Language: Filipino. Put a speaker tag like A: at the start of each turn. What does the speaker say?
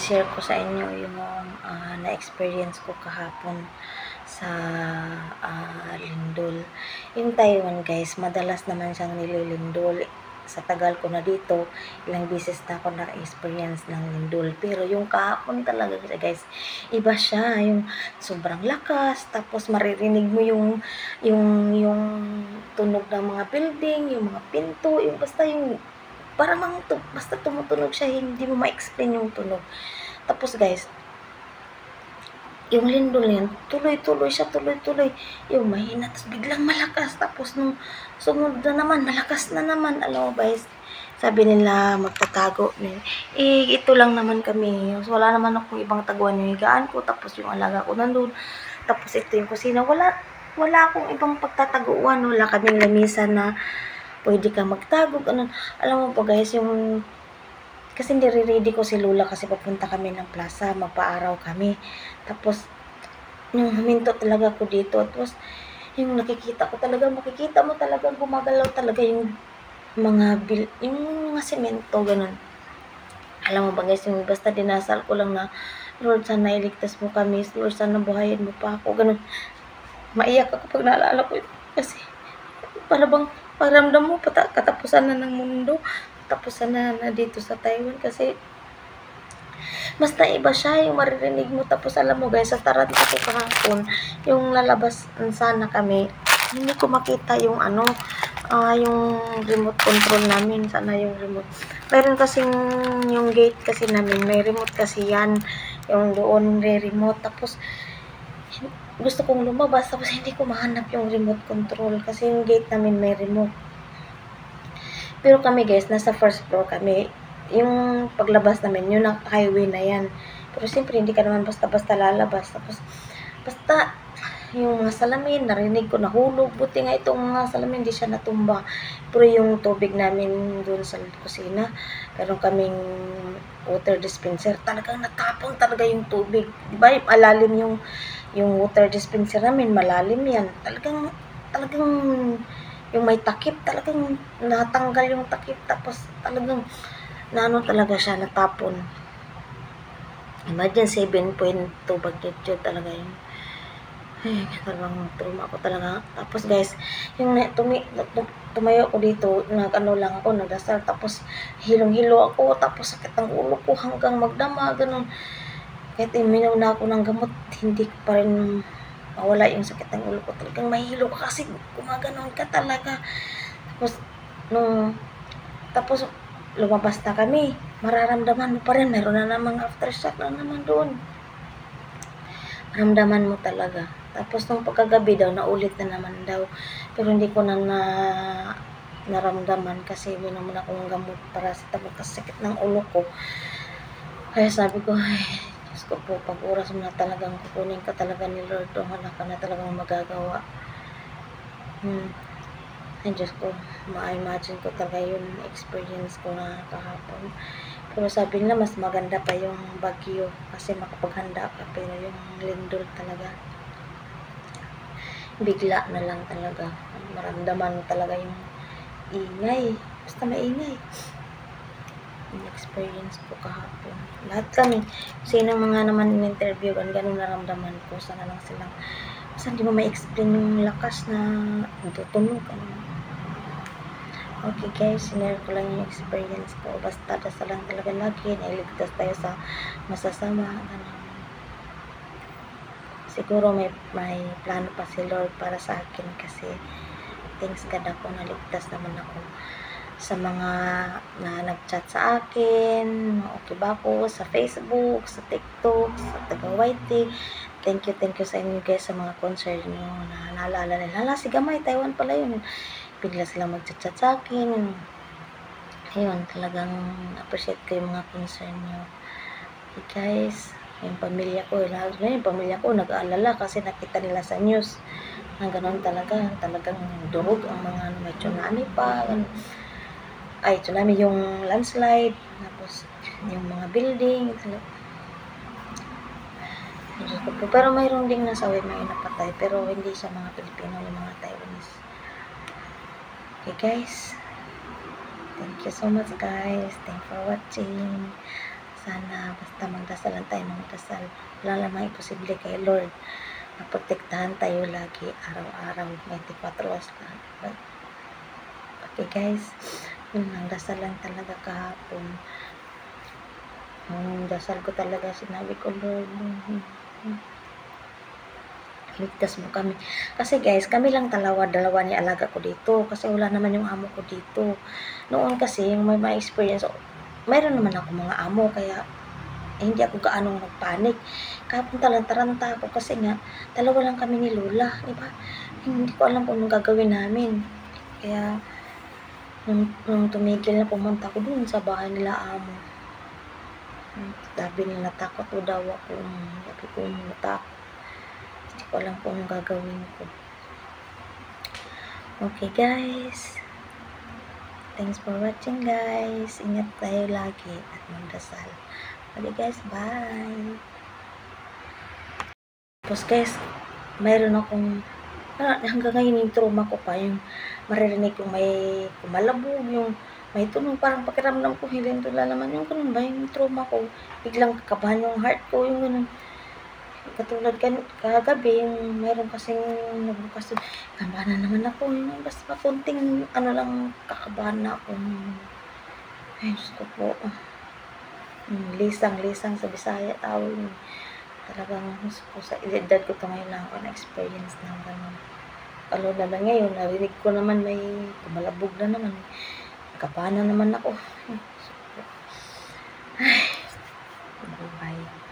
A: share ko sa inyo yung na-experience ko kahapon sa lindol. Yung Taiwan guys, madalas naman siyang nililindol. Sa tagal ko na dito, ilang beses na ako na-experience ng lindol. Pero yung kahapon talaga guys, iba siya. Yung sobrang lakas, tapos maririnig mo yung tunog ng mga building, yung mga pinto, yung basta yung parang basta tumutunog siya, hindi mo ma-explain yung tunog. Tapos guys, yung lindol yan, tuloy-tuloy siya, tuloy-tuloy. Yung mahina, tapos biglang malakas. Tapos nung sumunod na naman, malakas na naman. Alam mo guys, sabi nila magtatago. Ito lang naman kami. Wala naman akong ibang taguan, yung higaan ko. Tapos yung alaga ko nandun. Tapos ito yung kusina. Wala akong ibang pagtataguan. Wala kaming lamisan na pwede ka magtago. Ganun. Alam mo po guys, yung kasi nire-ready ko si Lola kasi papunta kami ng plaza, magpaaraw kami. Tapos, yung huminto talaga ako dito. Tapos, yung makikita mo talaga gumagalaw talaga yung yung mga semento, ganun. Alam mo ba guys, yung basta dinasal ko lang na, Lord, sana iligtas mo kami. Lord, sana buhayin mo pa ako. Ganun. Maiyak ako pag naalala ko ito. Kasi, para bang paramdam mo katapusan na ng mundo. Katapusan na dito sa Taiwan. Kasi, basta iba siya, yung maririnig mo. Tapos alam mo guys, sa taranta ko kahapon, yung lalabas sana kami, hindi ko makita yung yung remote control namin. Sana yung remote. Meron kasing yung gate kasi namin, may remote kasi yan. Yung doon may remote. Tapos, gusto kong lumabas, tapos hindi ko mahanap yung remote control kasi yung gate namin may remote. Pero kami guys, nasa first floor kami. Yung paglabas namin, yun ang highway na yan. Pero siyempre, hindi ka naman basta-basta lalabas. Tapos, basta, yung mga salamin, narinig ko nahulog. Buti nga itong mga salamin, hindi siya natumba. Pero yung tubig namin doon sa kusina, meron kaming water dispenser. Talagang natapon talaga yung tubig. Diba, malalim yung water dispenser namin, malalim yan. Talagang yung may takip, talagang natanggal yung takip. Tapos, talagang talaga siya, natapon. Imagine 7.2 magnitude talaga yun. Ay, talagang trauma ako talaga. Tapos guys, yung tumayo ako dito, lang ako, nagdasal, tapos hilong-hilo ako, tapos sakit ang ulo ko hanggang magdama, ganun. Kahit iminaw na ako ng gamot, hindi ko pa rin mawala yung sakit ng ulo ko. Talagang mahilo ka kasi gumaganon ka talaga. Tapos lumabas na kami, mararamdaman mo pa rin, meron na namang aftershock na naman doon. Maramdaman mo talaga. Tapos nung pagkagabi daw, naulit na naman daw. Pero hindi ko na naramdaman kasi naman akong gamot para sa sakit ng ulo ko. Kaya sabi ko, ay, Diyos ko po, pag oras mo na talagang kukunin ka talaga ni Lord, wala ka na talagang magagawa. Ay, Diyos ko, ma-imagine ko talaga yung experience ko na kahapon. Pero sabi nila, mas maganda pa yung bagyo kasi makapaghanda ka. Pero yung lindol talaga, bigla na lang talaga. Maramdaman talaga yung ingay. Basta maingay. Yung experience ko kahapon. Lahat kami, sino mga naman in-interview, ganun naramdaman ko. Sana lang silang, basta hindi mo ma-explain yung lakas na tutunog. Okay guys, sinare ko lang yung experience ko. Basta dasal lang talaga lagi, nailigtas tayo sa masasama. Siguro may plano pa si Lord para sa akin kasi thanks God ako, naligtas naman ako sa mga na nag-chat sa akin, okay ba ako sa Facebook, sa TikTok, sa taga-YT. Thank you sa inyo guys sa mga concern nyo na naalala nila. Si Gamay, Taiwan pala yun. Bigla silang mag-chat sa akin. Ayun, talagang appreciate ko yung mga concern nyo. Okay guys, yung pamilya ko, nag-aalala kasi nakita nila sa news na gano'n talagang durog ang mga may tsunami pa, tsunami, yung landslide, tapos yung mga building, pero mayroon ding nasawi, may napatay, pero hindi siya mga Pilipino, yung mga Taiwanese. Okay guys, thank you so much guys, thanks for watching. Sana basta magdasal lang tayo ng magdasal. Wala namang imposible kay Lord. Maprotektahan tayo lagi, araw-araw, 24 oras lang. Okay guys, yun lang, dasal lang talaga kahapon. Dasal ko talaga, sinabi ko, Lord, ligtas mo kami. Kasi guys, kami lang dalawa ni alaga ko dito. Kasi wala naman yung amo ko dito. Noon kasi, yung may experience, mayroon naman ako mga amo, kaya hindi ako gaano nagpanik. Kahapon taranta ako kasi nga, dalawa lang kami ni Lola, diba? Hindi ko alam kung anong gagawin namin. Kaya, nung tumigil na pumunta ako dun sa bahay nila amo. Sabi nila, natakot ko daw ako. Sabi ko, natakot. Hindi ko alam kung anong gagawin ko. Okay guys. Thanks for watching guys. Ingat tayo lagi at magdasal. Okay guys, bye. Tapos guys, mayroon akong hanggang ngayon yung trauma ko pa, yung maririnig kong may kumalabog, yung may tunog, parang pakiramdam ko hilintula naman, yung ganun ba, yung trauma ko, biglang kakabahan yung heart ko, yung ganun. Katulad kagabi, yung mayroon kasing nagbukas doon, kabahan na naman ako, yung basta konting lang, kakabahan na ako. Ay, Diyos ko po. Lisang sa Bisaya tawag. Talagang sa edad ko ito ngayon lang ako na-experience ng gano'n. Lalo na ngayon, narinig ko naman may kumalabog na naman. Nagkabahan na naman ako. Ay, bye.